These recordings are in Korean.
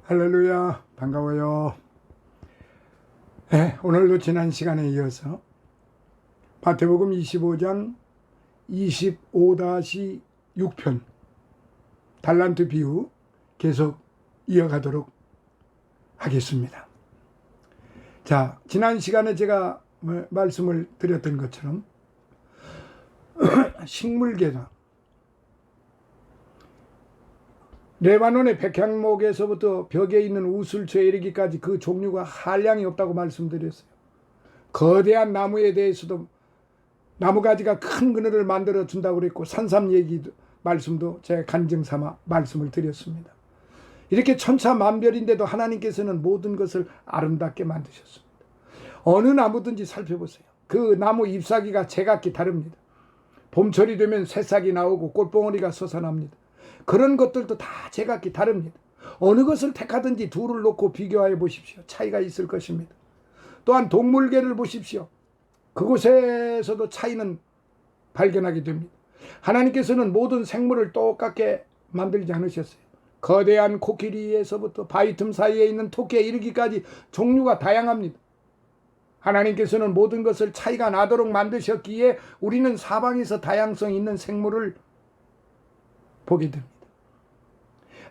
할렐루야, 반가워요. 네, 오늘도 지난 시간에 이어서 마태복음 25장 25-6편 달란트 비유 계속 이어가도록 하겠습니다. 자, 지난 시간에 제가 말씀을 드렸던 것처럼 식물계다. 레바논의 백향목에서부터 벽에 있는 우슬초에 이르기까지 그 종류가 한량이 없다고 말씀드렸어요. 거대한 나무에 대해서도 나무가지가 큰 그늘을 만들어 준다고 그랬고, 산삼 얘기도 말씀도 제가 간증 삼아 말씀을 드렸습니다. 이렇게 천차만별인데도 하나님께서는 모든 것을 아름답게 만드셨습니다. 어느 나무든지 살펴보세요. 그 나무 잎사귀가 제각기 다릅니다. 봄철이 되면 새싹이 나오고 꽃봉오리가 솟아납니다. 그런 것들도 다 제각기 다릅니다. 어느 것을 택하든지 둘을 놓고 비교하여 보십시오. 차이가 있을 것입니다. 또한 동물계를 보십시오. 그곳에서도 차이는 발견하게 됩니다. 하나님께서는 모든 생물을 똑같게 만들지 않으셨어요. 거대한 코끼리에서부터 바위 틈 사이에 있는 토끼에 이르기까지 종류가 다양합니다. 하나님께서는 모든 것을 차이가 나도록 만드셨기에 우리는 사방에서 다양성 있는 생물을 보게 됩니다.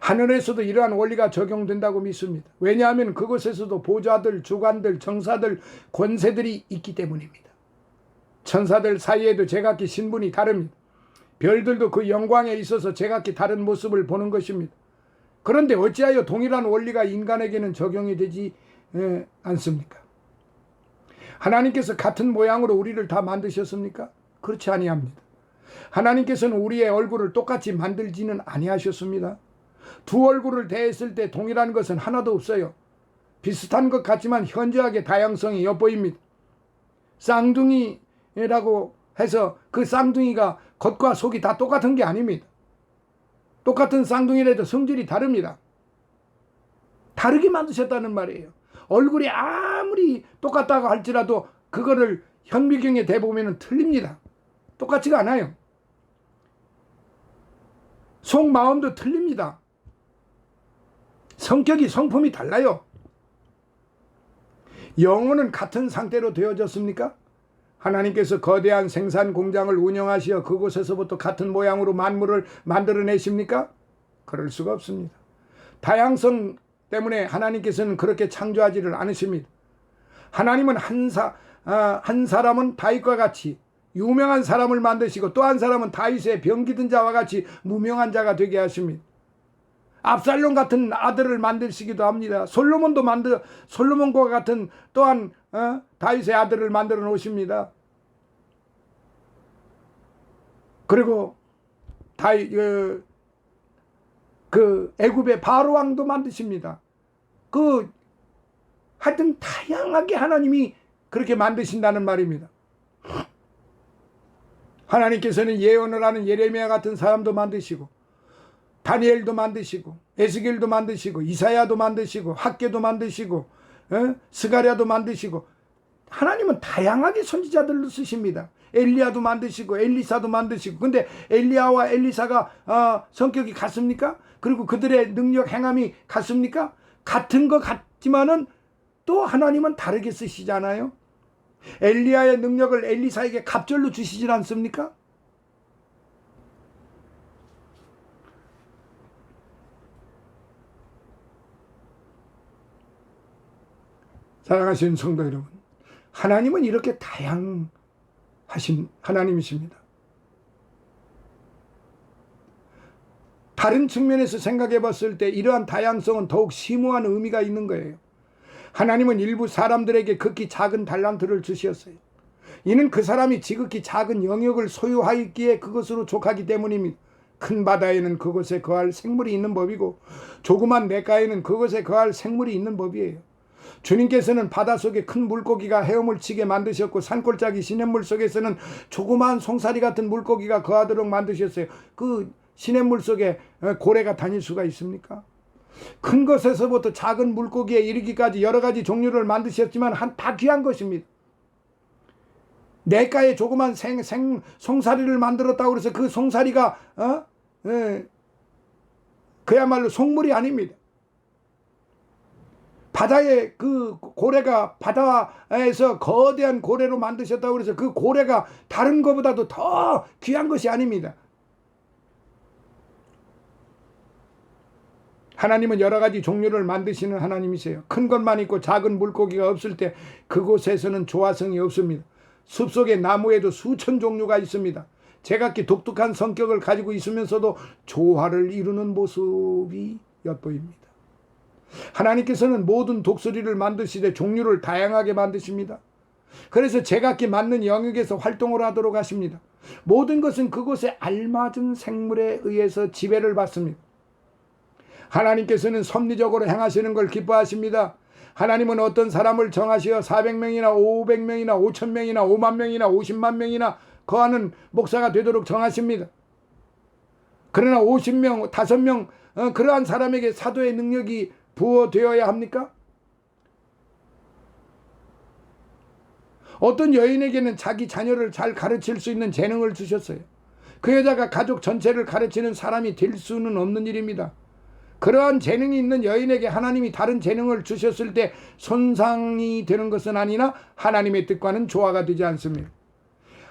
하늘에서도 이러한 원리가 적용된다고 믿습니다. 왜냐하면 그곳에서도 보좌들, 주관들, 정사들, 권세들이 있기 때문입니다. 천사들 사이에도 제각기 신분이 다릅니다. 별들도 그 영광에 있어서 제각기 다른 모습을 보는 것입니다. 그런데 어찌하여 동일한 원리가 인간에게는 적용이 되지 않습니까? 하나님께서 같은 모양으로 우리를 다 만드셨습니까? 그렇지 아니합니다. 하나님께서는 우리의 얼굴을 똑같이 만들지는 아니하셨습니다. 두 얼굴을 대했을 때 동일한 것은 하나도 없어요. 비슷한 것 같지만 현저하게 다양성이 엿보입니다. 쌍둥이라고 해서 그 쌍둥이가 겉과 속이 다 똑같은 게 아닙니다. 똑같은 쌍둥이라도 성질이 다릅니다. 다르게 만드셨다는 말이에요. 얼굴이 아무리 똑같다고 할지라도 그거를 현미경에 대보면 틀립니다. 똑같지가 않아요. 속마음도 틀립니다. 성격이 성품이 달라요. 영혼은 같은 상태로 되어졌습니까? 하나님께서 거대한 생산 공장을 운영하시어 그곳에서부터 같은 모양으로 만물을 만들어내십니까? 그럴 수가 없습니다. 다양성 때문에 하나님께서는 그렇게 창조하지를 않으십니다. 하나님은 한 사람은 다윗과 같이 유명한 사람을 만드시고 또 한 사람은 다윗의 병기든 자와 같이 무명한 자가 되게 하십니다. 압살롬 같은 아들을 만드시기도 합니다. 솔로몬과 같은 또한 다윗의 아들을 만들어 놓으십니다. 그리고 애굽의 바로 왕도 만드십니다. 하여튼 다양하게 하나님이 그렇게 만드신다는 말입니다. 하나님께서는 예언을 하는 예레미야 같은 사람도 만드시고, 다니엘도 만드시고, 에스겔도 만드시고, 이사야도 만드시고, 학개도 만드시고, 스가랴도 만드시고, 하나님은 다양하게 선지자들로 쓰십니다. 엘리야도 만드시고 엘리사도 만드시고. 근데 엘리야와 엘리사가 성격이 같습니까? 그리고 그들의 능력 행함이 같습니까? 같은 것 같지만은 또 하나님은 다르게 쓰시잖아요. 엘리야의 능력을 엘리사에게 갑절로 주시질 않습니까? 사랑하시는 성도 여러분, 하나님은 이렇게 다양하신 하나님이십니다. 다른 측면에서 생각해 봤을 때 이러한 다양성은 더욱 심오한 의미가 있는 거예요. 하나님은 일부 사람들에게 극히 작은 달란트를 주셨어요. 이는 그 사람이 지극히 작은 영역을 소유하였기에 그것으로 족하기 때문입니다. 큰 바다에는 그곳에 거할 생물이 있는 법이고 조그만 냇가에는 그곳에 거할 생물이 있는 법이에요. 주님께서는 바닷속에 큰 물고기가 헤엄을 치게 만드셨고 산골짜기 시냇물 속에서는 조그마한 송사리 같은 물고기가 거하도록 만드셨어요. 그 시냇물 속에 고래가 다닐 수가 있습니까? 큰 것에서부터 작은 물고기에 이르기까지 여러 가지 종류를 만드셨지만 다 귀한 것입니다. 냇가에 조그만 송사리를 만들었다고 해서 그 송사리가 그야말로 속물이 아닙니다. 바다의 그 고래가 바다에서 거대한 고래로 만드셨다고 그래서 그 고래가 다른 것보다도 더 귀한 것이 아닙니다. 하나님은 여러 가지 종류를 만드시는 하나님이세요. 큰 것만 있고 작은 물고기가 없을 때 그곳에서는 조화성이 없습니다. 숲속의 나무에도 수천 종류가 있습니다. 제각기 독특한 성격을 가지고 있으면서도 조화를 이루는 모습이 엿보입니다. 하나님께서는 모든 독수리를 만드시되 종류를 다양하게 만드십니다. 그래서 제각기 맞는 영역에서 활동을 하도록 하십니다. 모든 것은 그곳에 알맞은 생물에 의해서 지배를 받습니다. 하나님께서는 섭리적으로 행하시는 걸 기뻐하십니다. 하나님은 어떤 사람을 정하시어 400명이나 500명이나 5,000명이나 5만 명이나 50만 명이나 거하는 목사가 되도록 정하십니다. 그러나 50명, 5명 그러한 사람에게 사도의 능력이 부어되어야 합니까? 어떤 여인에게는 자기 자녀를 잘 가르칠 수 있는 재능을 주셨어요. 그 여자가 가족 전체를 가르치는 사람이 될 수는 없는 일입니다. 그러한 재능이 있는 여인에게 하나님이 다른 재능을 주셨을 때 손상이 되는 것은 아니나 하나님의 뜻과는 조화가 되지 않습니다.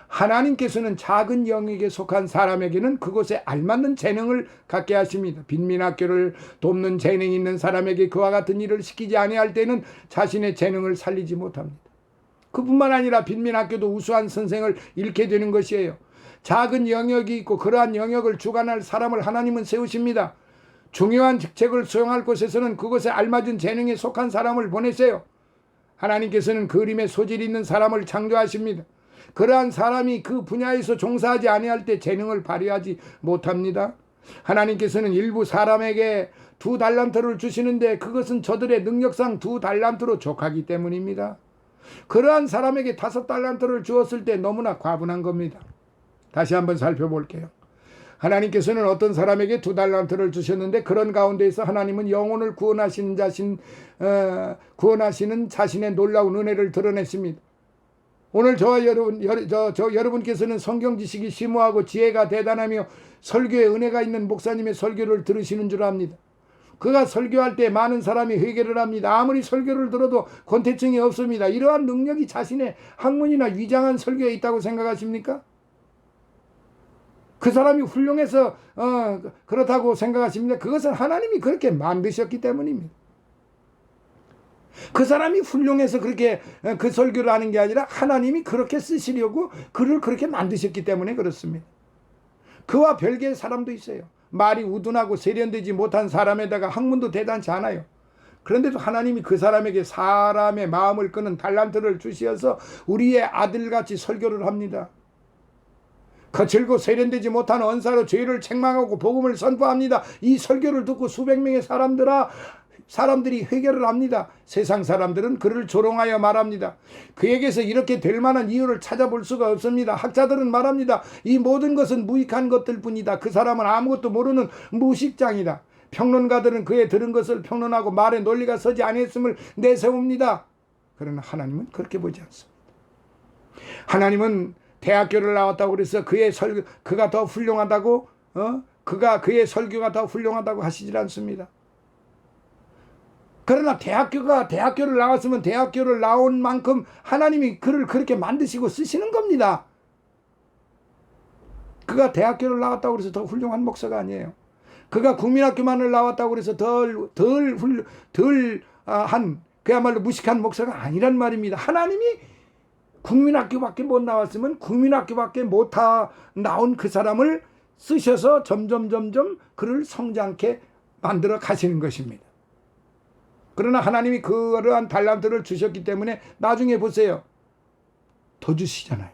하나님께서는 작은 영역에 속한 사람에게는 그곳에 알맞는 재능을 갖게 하십니다. 빈민학교를 돕는 재능이 있는 사람에게 그와 같은 일을 시키지 아니할 때는 자신의 재능을 살리지 못합니다. 그뿐만 아니라 빈민학교도 우수한 선생을 잃게 되는 것이에요. 작은 영역이 있고 그러한 영역을 주관할 사람을 하나님은 세우십니다. 중요한 직책을 수행할 곳에서는 그것에 알맞은 재능에 속한 사람을 보내세요. 하나님께서는 그림에 소질이 있는 사람을 창조하십니다. 그러한 사람이 그 분야에서 종사하지 아니할 때 재능을 발휘하지 못합니다. 하나님께서는 일부 사람에게 2달란트를 주시는데 그것은 저들의 능력상 2달란트로 족하기 때문입니다. 그러한 사람에게 5달란트를 주었을 때 너무나 과분한 겁니다. 다시 한번 살펴볼게요. 하나님께서는 어떤 사람에게 2달란트를 주셨는데 그런 가운데에서 하나님은 영혼을 구원하시는 자신의 놀라운 은혜를 드러냈습니다. 오늘 저와 여러분께서는 성경 지식이 심오하고 지혜가 대단하며 설교에 은혜가 있는 목사님의 설교를 들으시는 줄 압니다. 그가 설교할 때 많은 사람이 회개를 합니다. 아무리 설교를 들어도 권태증이 없습니다. 이러한 능력이 자신의 학문이나 위장한 설교에 있다고 생각하십니까? 그 사람이 훌륭해서 그렇다고 생각하십니까? 그것은 하나님이 그렇게 만드셨기 때문입니다. 그 사람이 훌륭해서 그렇게 그 설교를 하는 게 아니라 하나님이 그렇게 쓰시려고 그를 그렇게 만드셨기 때문에 그렇습니다. 그와 별개의 사람도 있어요. 말이 우둔하고 세련되지 못한 사람에다가 학문도 대단치 않아요. 그런데도 하나님이 그 사람에게 사람의 마음을 끄는 달란트를 주시어서 우리의 아들같이 설교를 합니다. 거칠고 세련되지 못한 언사로 죄를 책망하고 복음을 선포합니다. 이 설교를 듣고 수백 명의 사람들이 회개를 합니다. 세상 사람들은 그를 조롱하여 말합니다. 그에게서 이렇게 될 만한 이유를 찾아볼 수가 없습니다. 학자들은 말합니다. 이 모든 것은 무익한 것들 뿐이다. 그 사람은 아무것도 모르는 무식장이다. 평론가들은 그의 들은 것을 평론하고 말에 논리가 서지 아니했음을 내세웁니다. 그러나 하나님은 그렇게 보지 않습니다. 하나님은 대학교를 나왔다고 그래서 그가 더 훌륭하다고 그의 설교가 더 훌륭하다고 하시질 않습니다. 그러나 대학교를 나왔으면 대학교를 나온 만큼 하나님이 그를 그렇게 만드시고 쓰시는 겁니다. 그가 대학교를 나왔다고 그래서 더 훌륭한 목사가 아니에요. 그가 국민학교만을 나왔다고 그래서 덜한 그야말로 무식한 목사가 아니란 말입니다. 하나님이 국민학교밖에 못 나왔으면 국민학교밖에 못 나온 그 사람을 쓰셔서 점점 그를 성장케 만들어 가시는 것입니다. 그러나 하나님이 그러한 달란트를 주셨기 때문에 나중에 보세요. 더 주시잖아요.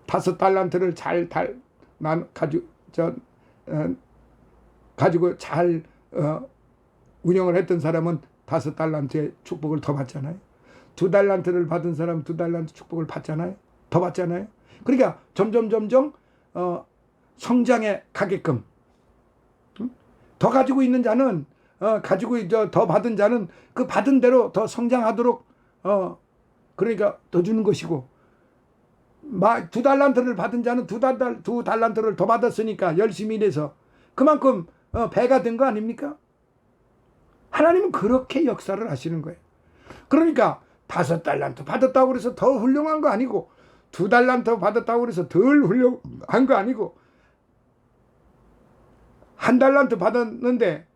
5달란트를 가지고 잘 운영을 했던 사람은 5달란트의 축복을 더 받잖아요. 2달란트를 받은 사람은 2달란트 축복을 받잖아요. 더 받잖아요. 그러니까 점점 성장해 가게끔 더 가지고 있는 자는 더 받은 자는 그 받은 대로 더 성장하도록 그러니까 더 주는 것이고 2달란트를 받은 자는 2달란트를 더 받았으니까 열심히 일해서 그만큼 배가 된 거 아닙니까? 하나님은 그렇게 역사를 하시는 거예요. 그러니까 5달란트 받았다고 그래서 더 훌륭한 거 아니고 2달란트 받았다고 그래서 덜 훌륭한 거 아니고 1달란트 받았는데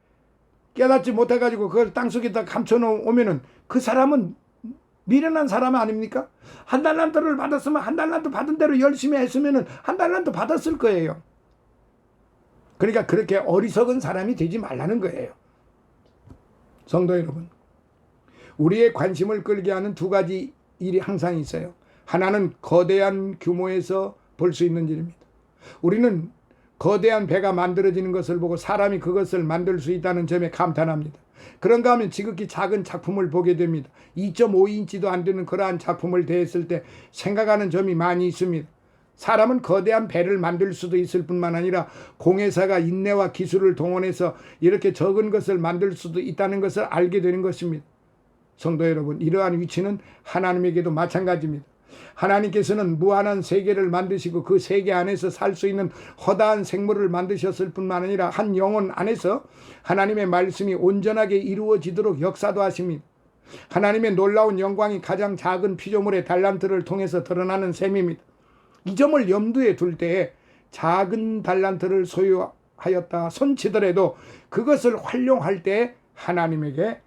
깨닫지 못해가지고 그걸 땅속에다 감춰놓으면은 그 사람은 미련한 사람 아닙니까? 1달란트를 받았으면 1달란트 받은 대로 열심히 했으면은 1달란트 받았을 거예요. 그러니까 그렇게 어리석은 사람이 되지 말라는 거예요. 성도 여러분, 우리의 관심을 끌게 하는 2가지 일이 항상 있어요. 하나는 거대한 규모에서 볼 수 있는 일입니다. 우리는 거대한 배가 만들어지는 것을 보고 사람이 그것을 만들 수 있다는 점에 감탄합니다. 그런가 하면 지극히 작은 작품을 보게 됩니다. 2.5인치도 안 되는 그러한 작품을 대했을 때 생각하는 점이 많이 있습니다. 사람은 거대한 배를 만들 수도 있을 뿐만 아니라 공예사가 인내와 기술을 동원해서 이렇게 적은 것을 만들 수도 있다는 것을 알게 되는 것입니다. 성도 여러분, 이러한 위치는 하나님에게도 마찬가지입니다. 하나님께서는 무한한 세계를 만드시고 그 세계 안에서 살 수 있는 허다한 생물을 만드셨을 뿐만 아니라 한 영혼 안에서 하나님의 말씀이 온전하게 이루어지도록 역사도 하십니다. 하나님의 놀라운 영광이 가장 작은 피조물의 달란트를 통해서 드러나는 셈입니다. 이 점을 염두에 둘 때에 작은 달란트를 소유하였다 손치더라도 그것을 활용할 때 하나님에게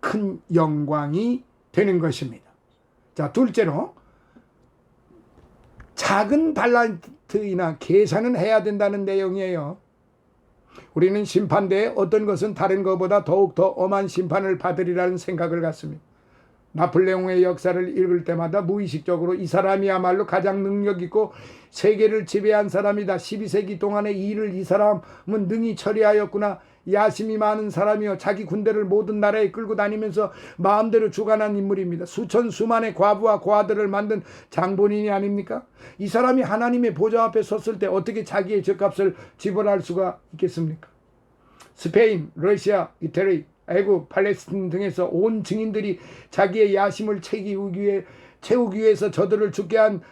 큰 영광이 되는 것입니다. 자, 둘째로 작은 달란트이나 계산은 해야 된다는 내용이에요. 우리는 심판대에 어떤 것은 다른 것보다 더욱 더 엄한 심판을 받으리라는 생각을 갖습니다. 나폴레옹의 역사를 읽을 때마다 무의식적으로 이 사람이야말로 가장 능력 있고 세계를 지배한 사람이다. 12세기 동안의 일을 이 사람은 능히 처리하였구나. 야심이 많은 사람이요 자기 군대를 모든 나라에 끌고 다니면서 마음대로 주관한 인물입니다. 수천 수만의 과부와 고아들을 만든 장본인이 아닙니까? 이 사람이 하나님의 보좌 앞에 섰을 때 어떻게 자기의 죗값을 지불할 수가 있겠습니까? 스페인, 러시아, 이태리, 애국, 팔레스틴 등에서 온 증인들이 자기의 야심을 채우기 위해서 저들을 죽게 한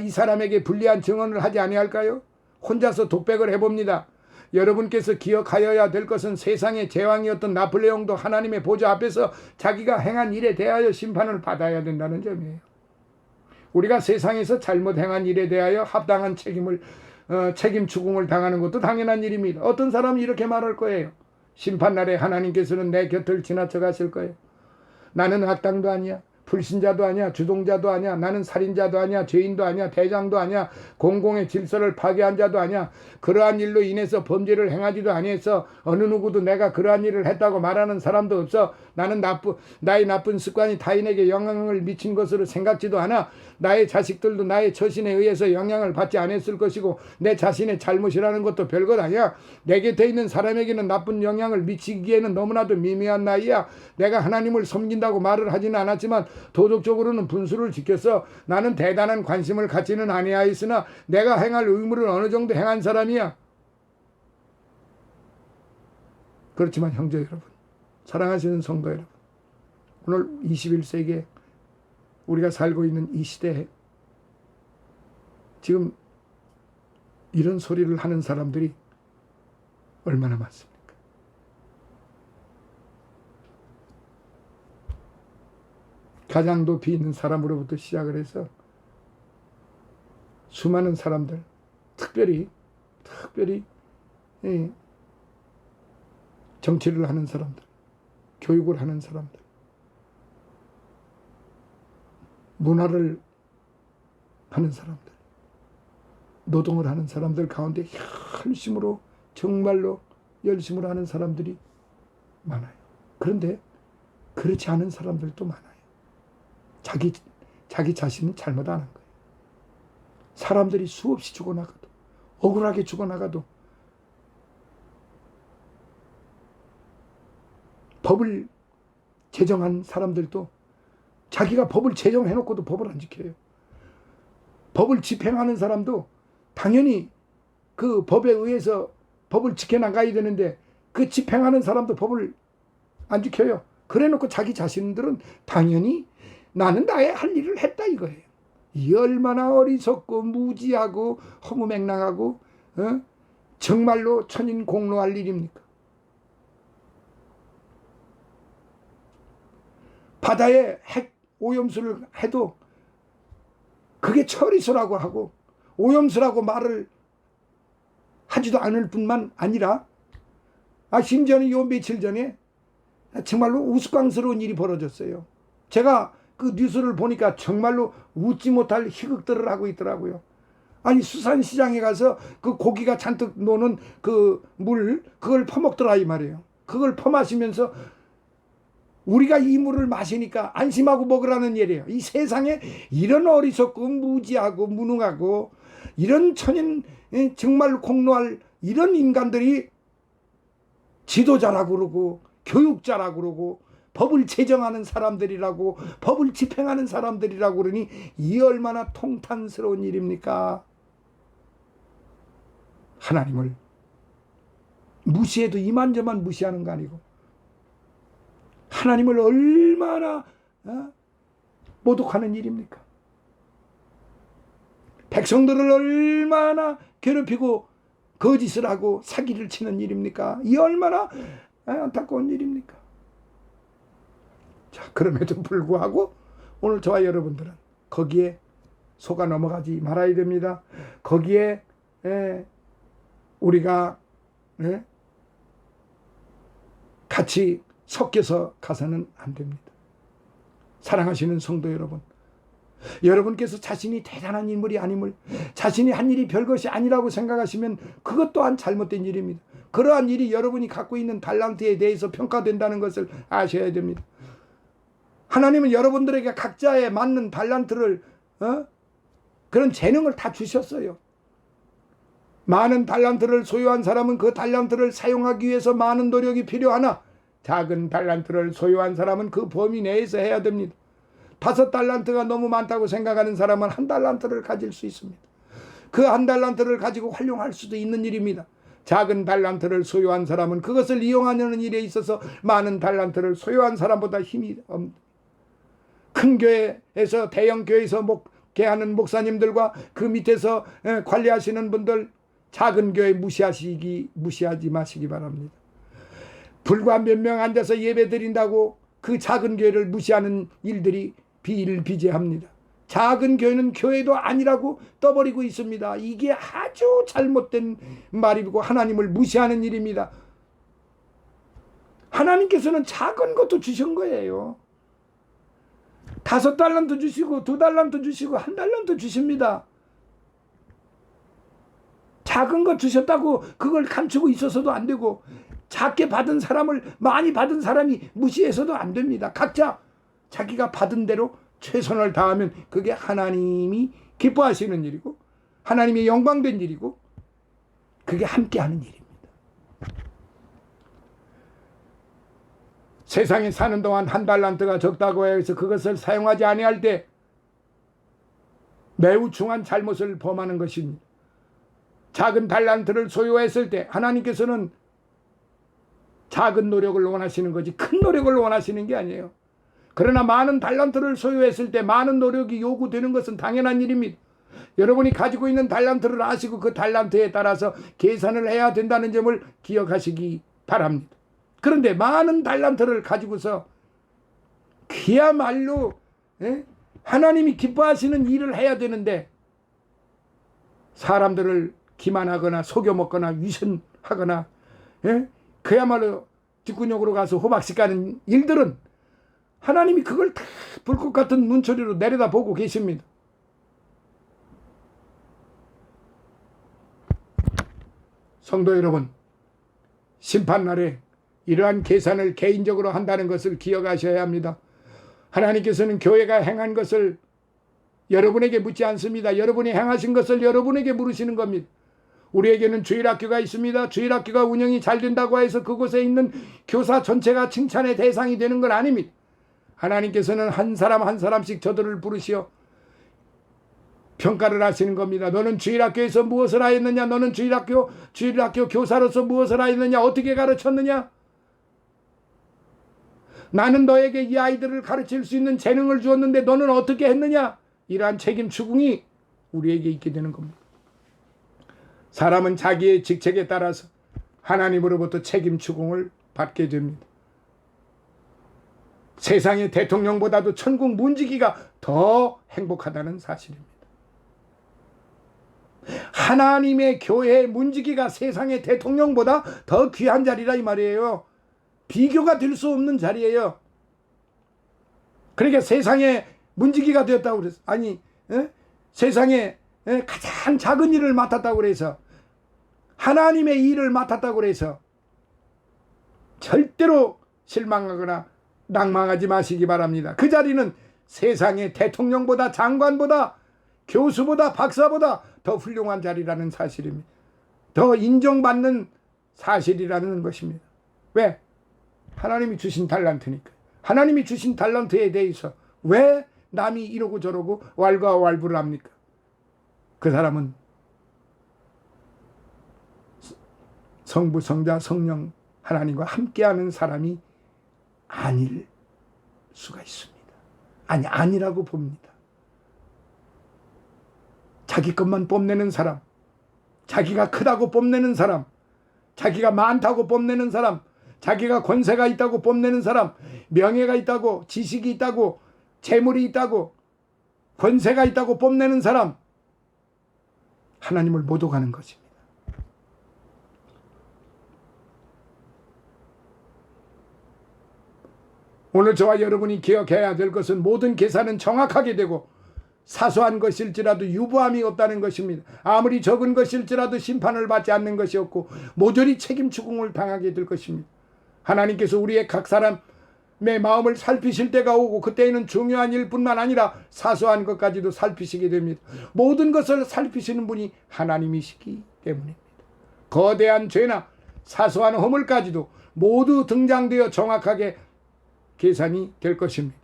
이 사람에게 불리한 증언을 하지 아니할까요? 혼자서 독백을 해봅니다. 여러분께서 기억하여야 될 것은 세상의 제왕이었던 나폴레옹도 하나님의 보좌 앞에서 자기가 행한 일에 대하여 심판을 받아야 된다는 점이에요. 우리가 세상에서 잘못 행한 일에 대하여 합당한 책임 추궁을 당하는 것도 당연한 일입니다. 어떤 사람이 이렇게 말할 거예요. 심판날에 하나님께서는 내 곁을 지나쳐 가실 거예요. 나는 악당도 아니야. 불신자도 아니야. 주동자도 아니야. 나는 살인자도 아니야. 죄인도 아니야. 대장도 아니야. 공공의 질서를 파괴한 자도 아니야. 그러한 일로 인해서 범죄를 행하지도 아니해서 어느 누구도 내가 그러한 일을 했다고 말하는 사람도 없어. 나는 나의 나쁜 습관이 타인에게 영향을 미친 것으로 생각지도 않아. 나의 자식들도 나의 처신에 의해서 영향을 받지 않았을 것이고 내 자신의 잘못이라는 것도 별것 아니야. 내 곁에 있는 사람에게는 나쁜 영향을 미치기에는 너무나도 미미한 나이야. 내가 하나님을 섬긴다고 말을 하지는 않았지만 도덕적으로는 분수를 지켜서 나는 대단한 관심을 갖지는 아니하였으나 내가 행할 의무를 어느 정도 행한 사람이야. 그렇지만 형제 여러분, 사랑하시는 성도 여러분, 오늘 21세기에 우리가 살고 있는 이 시대에 지금 이런 소리를 하는 사람들이 얼마나 많습니까? 가장 높이 있는 사람으로부터 시작을 해서 수많은 사람들, 특별히 정치를 하는 사람들, 교육을 하는 사람들, 문화를 하는 사람들, 노동을 하는 사람들 가운데 열심으로, 정말로 열심으로 하는 사람들이 많아요. 그런데 그렇지 않은 사람들도 많아요. 자기 자신은 잘못 안 한 거예요. 사람들이 수없이 죽어나가도, 억울하게 죽어나가도 법을 제정한 사람들도 자기가 법을 제정해놓고도 법을 안 지켜요. 법을 집행하는 사람도 당연히 그 법에 의해서 법을 지켜나가야 되는데 그 집행하는 사람도 법을 안 지켜요. 그래놓고 자기 자신들은 당연히 나는 나의 할 일을 했다 이거예요. 이 얼마나 어리석고 무지하고 허무맹랑하고 정말로 천인공노할 일입니까? 바다에 핵 오염수를 해도 그게 처리수라고 하고 오염수라고 말을 하지도 않을 뿐만 아니라 심지어는 요 며칠 전에 정말로 우스꽝스러운 일이 벌어졌어요. 제가 그 뉴스를 보니까 정말로 웃지 못할 희극들을 하고 있더라고요. 아니 수산시장에 가서 그 고기가 잔뜩 노는 그 물 그걸 퍼먹더라 이 말이에요. 그걸 퍼마시면서 우리가 이 물을 마시니까 안심하고 먹으라는 얘기예요. 이 세상에 이런 어리석고 무지하고 무능하고 이런 천연 정말 공로할 이런 인간들이 지도자라고 그러고 교육자라고 그러고 법을 제정하는 사람들이라고 법을 집행하는 사람들이라고 그러니 이 얼마나 통탄스러운 일입니까? 하나님을 무시해도 이만저만 무시하는 거 아니고 하나님을 얼마나 모독하는 일입니까? 백성들을 얼마나 괴롭히고 거짓을 하고 사기를 치는 일입니까? 이 얼마나 안타까운 일입니까? 자, 그럼에도 불구하고 오늘 저와 여러분들은 거기에 속아 넘어가지 말아야 됩니다. 거기에 우리가 같이 섞여서 가서는 안 됩니다. 사랑하시는 성도 여러분, 여러분께서 자신이 대단한 인물이 아님을, 자신이 한 일이 별것이 아니라고 생각하시면 그것 또한 잘못된 일입니다. 그러한 일이 여러분이 갖고 있는 달란트에 대해서 평가된다는 것을 아셔야 됩니다. 하나님은 여러분들에게 각자에 맞는 달란트를 그런 재능을 다 주셨어요. 많은 달란트를 소유한 사람은 그 달란트를 사용하기 위해서 많은 노력이 필요하나 작은 달란트를 소유한 사람은 그 범위 내에서 해야 됩니다. 5달란트가 너무 많다고 생각하는 사람은 1달란트를 가질 수 있습니다. 그 1달란트를 가지고 활용할 수도 있는 일입니다. 작은 달란트를 소유한 사람은 그것을 이용하는 일에 있어서 많은 달란트를 소유한 사람보다 힘이 없습니다. 큰 교회에서 대형 교회에서 목회하는 목사님들과 그 밑에서 관리하시는 분들 작은 교회 무시하지 마시기 바랍니다. 불과 몇 명 앉아서 예배 드린다고 그 작은 교회를 무시하는 일들이 비일비재합니다. 작은 교회는 교회도 아니라고 떠버리고 있습니다. 이게 아주 잘못된 말이고 하나님을 무시하는 일입니다. 하나님께서는 작은 것도 주신 거예요. 5달란트 주시고 2달란트 주시고 1달란트 주십니다. 작은 것 주셨다고 그걸 감추고 있어서도 안 되고 작게 받은 사람을 많이 받은 사람이 무시해서도 안 됩니다. 각자 자기가 받은 대로 최선을 다하면 그게 하나님이 기뻐하시는 일이고 하나님이 영광된 일이고 그게 함께하는 일입니다. 세상에 사는 동안 1달란트가 적다고 해서 그것을 사용하지 아니할 때 매우 중한 잘못을 범하는 것입니다. 작은 달란트를 소유했을 때 하나님께서는 작은 노력을 원하시는 거지 큰 노력을 원하시는 게 아니에요. 그러나 많은 달란트를 소유했을 때 많은 노력이 요구되는 것은 당연한 일입니다. 여러분이 가지고 있는 달란트를 아시고 그 달란트에 따라서 계산을 해야 된다는 점을 기억하시기 바랍니다. 그런데 많은 달란트를 가지고서 그야말로 하나님이 기뻐하시는 일을 해야 되는데 사람들을 기만하거나 속여먹거나 위선하거나 그야말로 뒷구녕으로 가서 호박씨 까는 일들은 하나님이 그걸 다 불꽃 같은 눈초리로 내려다보고 계십니다. 성도 여러분, 심판날에 이러한 계산을 개인적으로 한다는 것을 기억하셔야 합니다. 하나님께서는 교회가 행한 것을 여러분에게 묻지 않습니다. 여러분이 행하신 것을 여러분에게 물으시는 겁니다. 우리에게는 주일학교가 있습니다. 주일학교가 운영이 잘 된다고 해서 그곳에 있는 교사 전체가 칭찬의 대상이 되는 건 아닙니다. 하나님께서는 한 사람 한 사람씩 저들을 부르시어 평가를 하시는 겁니다. 너는 주일학교에서 무엇을 하였느냐? 너는 주일학교 교사로서 무엇을 하였느냐? 어떻게 가르쳤느냐? 나는 너에게 이 아이들을 가르칠 수 있는 재능을 주었는데 너는 어떻게 했느냐? 이러한 책임 추궁이 우리에게 있게 되는 겁니다. 사람은 자기의 직책에 따라서 하나님으로부터 책임 추궁을 받게 됩니다. 세상의 대통령보다도 천국 문지기가 더 행복하다는 사실입니다. 하나님의 교회의 문지기가 세상의 대통령보다 더 귀한 자리라 이 말이에요. 비교가 될 수 없는 자리예요. 그러니까 세상의 문지기가 되었다고 그래서 세상에 가장 작은 일을 맡았다고 그래서 하나님의 일을 맡았다고 그래서 절대로 실망하거나 낭망하지 마시기 바랍니다. 그 자리는 세상의 대통령보다 장관보다 교수보다 박사보다 더 훌륭한 자리라는 사실입니다. 더 인정받는 사실이라는 것입니다. 왜? 하나님이 주신 달란트니까. 하나님이 주신 달란트에 대해서 왜 남이 이러고 저러고 왈가왈부를 합니까? 그 사람은 성부, 성자, 성령 하나님과 함께하는 사람이 아닐 수가 있습니다. 아니라고 봅니다. 자기 것만 뽐내는 사람, 자기가 크다고 뽐내는 사람, 자기가 많다고 뽐내는 사람, 자기가 권세가 있다고 뽐내는 사람, 명예가 있다고, 지식이 있다고, 재물이 있다고, 권세가 있다고 뽐내는 사람, 하나님을 못 오가는 것입니다. 오늘 저와 여러분이 기억해야 될 것은 모든 계산은 정확하게 되고 사소한 것일지라도 유부함이 없다는 것입니다. 아무리 적은 것일지라도 심판을 받지 않는 것이 없고 모조리 책임 추궁을 당하게 될 것입니다. 하나님께서 우리의 각 사람의 마음을 살피실 때가 오고 그때에는 중요한 일뿐만 아니라 사소한 것까지도 살피시게 됩니다. 모든 것을 살피시는 분이 하나님이시기 때문입니다. 거대한 죄나 사소한 허물까지도 모두 등장되어 정확하게 계산이 될 것입니다.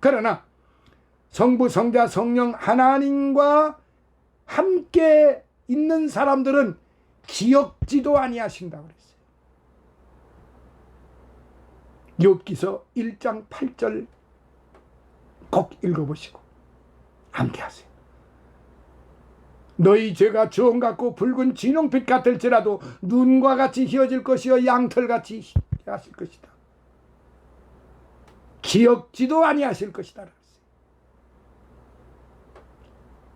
그러나 성부, 성자, 성령 하나님과 함께 있는 사람들은 기억지도 아니하신다고 그랬어요. 욥기서 1장 8절 꼭 읽어보시고 함께 하세요. 너희 죄가 주홍 같고 붉은 진홍빛 같을지라도 눈과 같이 휘어질 것이요 양털같이 하실 것이다. 기억지도 아니하실 것이다.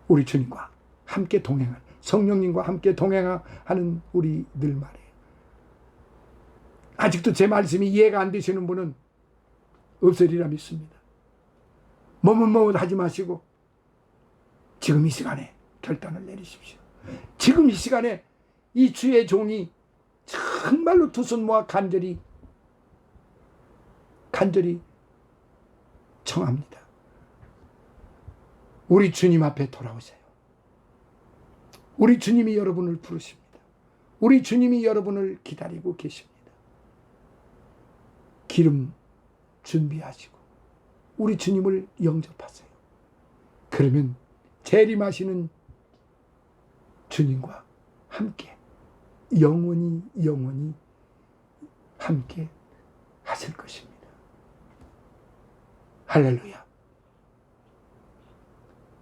우리 주님과 함께 동행하는, 성령님과 함께 동행하는 우리들 말이에요. 아직도 제 말씀이 이해가 안 되시는 분은 없으리라 믿습니다. 머뭇머뭇하지 마시고 지금 이 시간에 결단을 내리십시오. 지금 이 시간에 이 주의 종이 정말로 두 손 모아 간절히 청합니다. 우리 주님 앞에 돌아오세요. 우리 주님이 여러분을 부르십니다. 우리 주님이 여러분을 기다리고 계십니다. 기름 준비하시고 우리 주님을 영접하세요. 그러면 재림하시는 주님과 함께 영원히 함께 하실 것입니다. 할렐루야.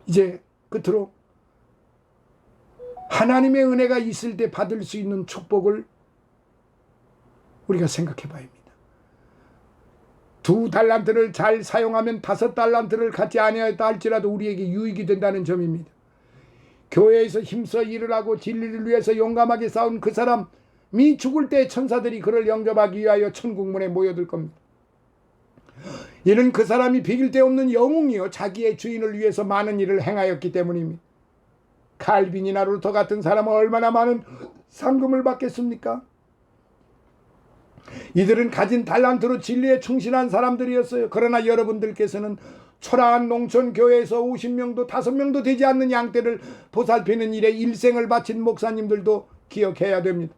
이제 끝으로 하나님의 은혜가 있을 때 받을 수 있는 축복을 우리가 생각해 봐야 합니다. 2달란트를 잘 사용하면 5달란트를 갖지 아니하였다 할지라도 우리에게 유익이 된다는 점입니다. 교회에서 힘써 일을 하고 진리를 위해서 용감하게 싸운 그 사람이 죽을 때 천사들이 그를 영접하기 위하여 천국문에 모여들 겁니다. 이는 그 사람이 비길 데 없는 영웅이요 자기의 주인을 위해서 많은 일을 행하였기 때문입니다. 칼빈이나 루터 같은 사람은 얼마나 많은 상금을 받겠습니까? 이들은 가진 달란트로 진리에 충실한 사람들이었어요. 그러나 여러분들께서는 초라한 농촌 교회에서 50명도 5명도 되지 않는 양떼를 보살피는 일에 일생을 바친 목사님들도 기억해야 됩니다.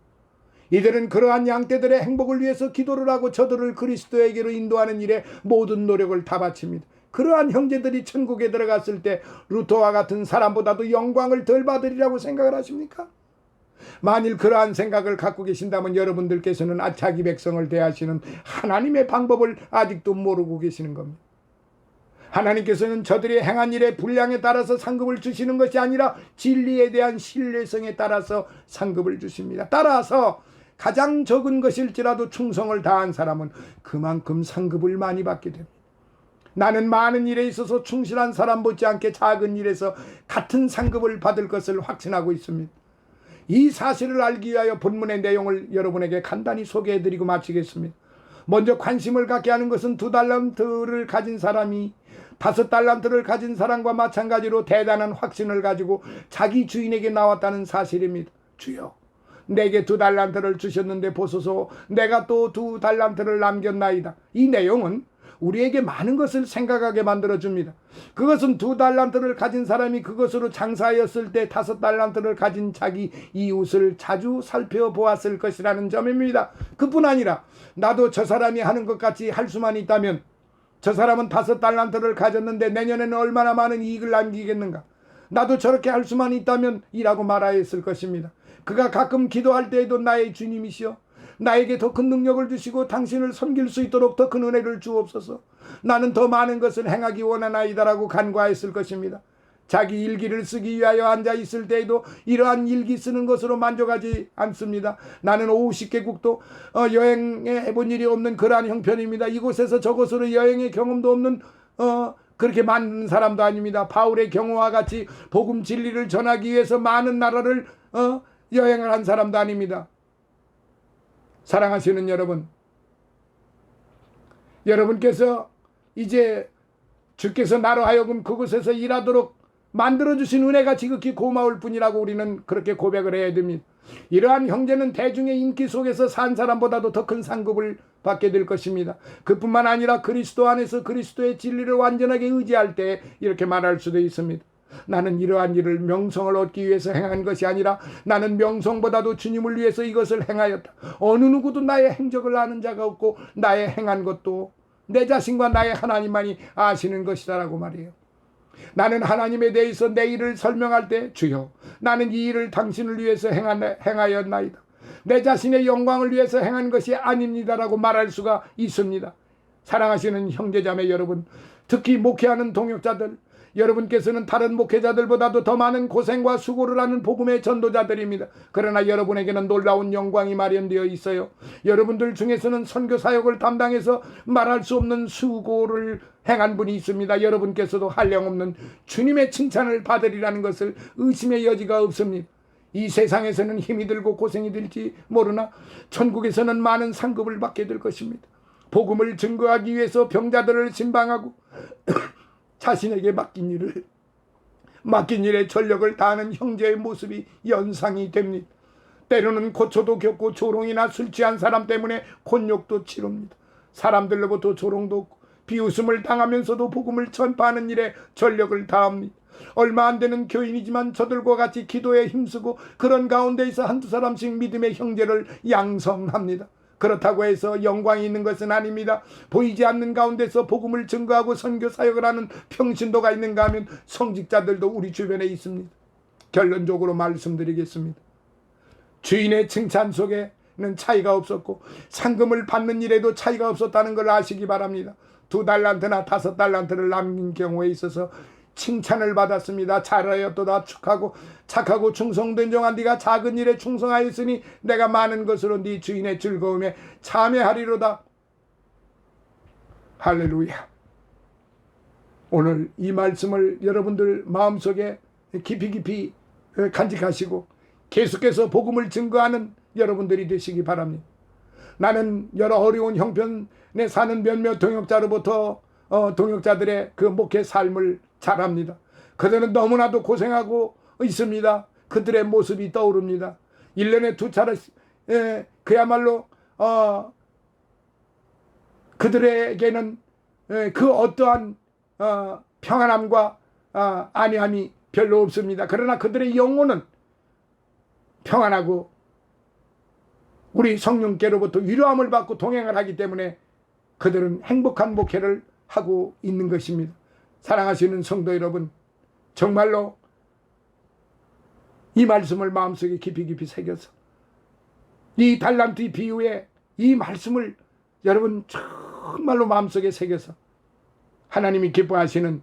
이들은 그러한 양떼들의 행복을 위해서 기도를 하고 저들을 그리스도에게로 인도하는 일에 모든 노력을 다 바칩니다. 그러한 형제들이 천국에 들어갔을 때 루터와 같은 사람보다도 영광을 덜 받으리라고 생각을 하십니까? 만일 그러한 생각을 갖고 계신다면 여러분들께서는 자기 백성을 대하시는 하나님의 방법을 아직도 모르고 계시는 겁니다. 하나님께서는 저들이 행한 일의 분량에 따라서 상급을 주시는 것이 아니라 진리에 대한 신뢰성에 따라서 상급을 주십니다. 따라서 가장 적은 것일지라도 충성을 다한 사람은 그만큼 상급을 많이 받게 됩니다. 나는 많은 일에 있어서 충실한 사람 못지않게 작은 일에서 같은 상급을 받을 것을 확신하고 있습니다. 이 사실을 알기 위하여 본문의 내용을 여러분에게 간단히 소개해드리고 마치겠습니다. 먼저 관심을 갖게 하는 것은 2달란트를 가진 사람이 5달란트를 가진 사람과 마찬가지로 대단한 확신을 가지고 자기 주인에게 나왔다는 사실입니다. 주여, 내게 2달란트를 주셨는데 보소서, 내가 또 2달란트를 남겼나이다. 이 내용은 우리에게 많은 것을 생각하게 만들어줍니다. 그것은 2달란트를 가진 사람이 그것으로 장사하였을 때 5달란트를 가진 자기 이웃을 자주 살펴보았을 것이라는 점입니다. 그뿐 아니라 나도 저 사람이 하는 것 같이 할 수만 있다면, 저 사람은 5달란트를 가졌는데 내년에는 얼마나 많은 이익을 남기겠는가, 나도 저렇게 할 수만 있다면 이라고 말하였을 것입니다. 그가 가끔 기도할 때에도 나의 주님이시여, 나에게 더 큰 능력을 주시고 당신을 섬길 수 있도록 더 큰 은혜를 주옵소서, 나는 더 많은 것을 행하기 원하나이다라고 간구하였을 것입니다. 자기 일기를 쓰기 위하여 앉아 있을 때에도 이러한 일기 쓰는 것으로 만족하지 않습니다. 나는 50개국도 여행해 해본 일이 없는 그러한 형편입니다. 이곳에서 저곳으로 여행의 경험도 없는 그렇게 많은 사람도 아닙니다. 바울의 경우와 같이 복음 진리를 전하기 위해서 많은 나라를 여행을 한 사람도 아닙니다. 사랑하시는 여러분, 여러분께서 이제 주께서 나로 하여금 그곳에서 일하도록 만들어주신 은혜가 지극히 고마울 뿐이라고 우리는 그렇게 고백을 해야 됩니다. 이러한 형제는 대중의 인기 속에서 산 사람보다도 더 큰 상급을 받게 될 것입니다. 그뿐만 아니라 그리스도 안에서 그리스도의 진리를 완전하게 의지할 때 이렇게 말할 수도 있습니다. 나는 이러한 일을 명성을 얻기 위해서 행한 것이 아니라 나는 명성보다도 주님을 위해서 이것을 행하였다. 어느 누구도 나의 행적을 아는 자가 없고 나의 행한 것도 내 자신과 나의 하나님만이 아시는 것이다 라고 말해요. 나는 하나님에 대해서 내 일을 설명할 때 주여, 나는 이 일을 당신을 위해서 행하였나이다, 내 자신의 영광을 위해서 행한 것이 아닙니다라고 말할 수가 있습니다. 사랑하시는 형제자매 여러분, 특히 목회하는 동역자들, 여러분께서는 다른 목회자들보다도 더 많은 고생과 수고를 하는 복음의 전도자들입니다. 그러나 여러분에게는 놀라운 영광이 마련되어 있어요. 여러분들 중에서는 선교 사역을 담당해서 말할 수 없는 수고를 행한 분이 있습니다. 여러분께서도 한량없는 주님의 칭찬을 받으리라는 것을 의심의 여지가 없습니다. 이 세상에서는 힘이 들고 고생이 들지 모르나 천국에서는 많은 상급을 받게 될 것입니다. 복음을 증거하기 위해서 병자들을 신방하고 자신에게 맡긴 일에 전력을 다하는 형제의 모습이 연상이 됩니다. 때로는 고초도 겪고 조롱이나 술 취한 사람 때문에 곤욕도 치릅니다. 사람들로부터 조롱도 없고 비웃음을 당하면서도 복음을 전파하는 일에 전력을 다합니다. 얼마 안 되는 교인이지만 저들과 같이 기도에 힘쓰고 그런 가운데에서 한두 사람씩 믿음의 형제를 양성합니다. 그렇다고 해서 영광이 있는 것은 아닙니다. 보이지 않는 가운데서 복음을 증거하고 선교 사역을 하는 평신도가 있는가 하면 성직자들도 우리 주변에 있습니다. 결론적으로 말씀드리겠습니다. 주인의 칭찬 속에는 차이가 없었고 상금을 받는 일에도 차이가 없었다는 걸 아시기 바랍니다. 2달란트나 5달란트를 남긴 경우에 있어서 칭찬을 받았습니다. 잘하였도다. 착하고 충성된정한 네가 작은 일에 충성하였으니 내가 많은 것으로 네 주인의 즐거움에 참여하리로다. 할렐루야. 오늘 이 말씀을 여러분들 마음속에 깊이 간직하시고 계속해서 복음을 증거하는 여러분들이 되시기 바랍니다. 나는 여러 어려운 형편에 사는 몇몇 동역자로부터 동역자들의 그 목회 삶을 잘 압니다. 그들은 너무나도 고생하고 있습니다. 그들의 모습이 떠오릅니다. 1년에 2차례 그야말로 그들에게는 그 어떠한 평안함과 안위함이 별로 없습니다. 그러나 그들의 영혼은 평안하고 우리 성령께로부터 위로함을 받고 동행을 하기 때문에 그들은 행복한 목회를 하고 있는 것입니다. 사랑하시는 성도 여러분, 정말로 이 말씀을 마음속에 깊이 새겨서 이 달란트 비유의 이 말씀을 여러분 정말로 마음속에 새겨서 하나님이 기뻐하시는,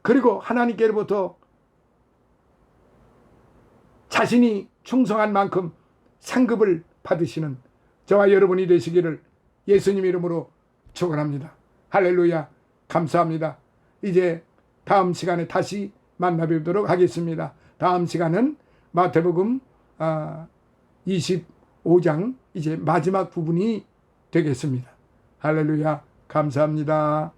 그리고 하나님께로부터 자신이 충성한 만큼 상급을 받으시는 저와 여러분이 되시기를 예수님 이름으로 축원합니다. 할렐루야. 감사합니다. 이제 다음 시간에 다시 만나뵙도록 하겠습니다. 다음 시간은 마태복음 25장 이제 마지막 부분이 되겠습니다. 할렐루야. 감사합니다.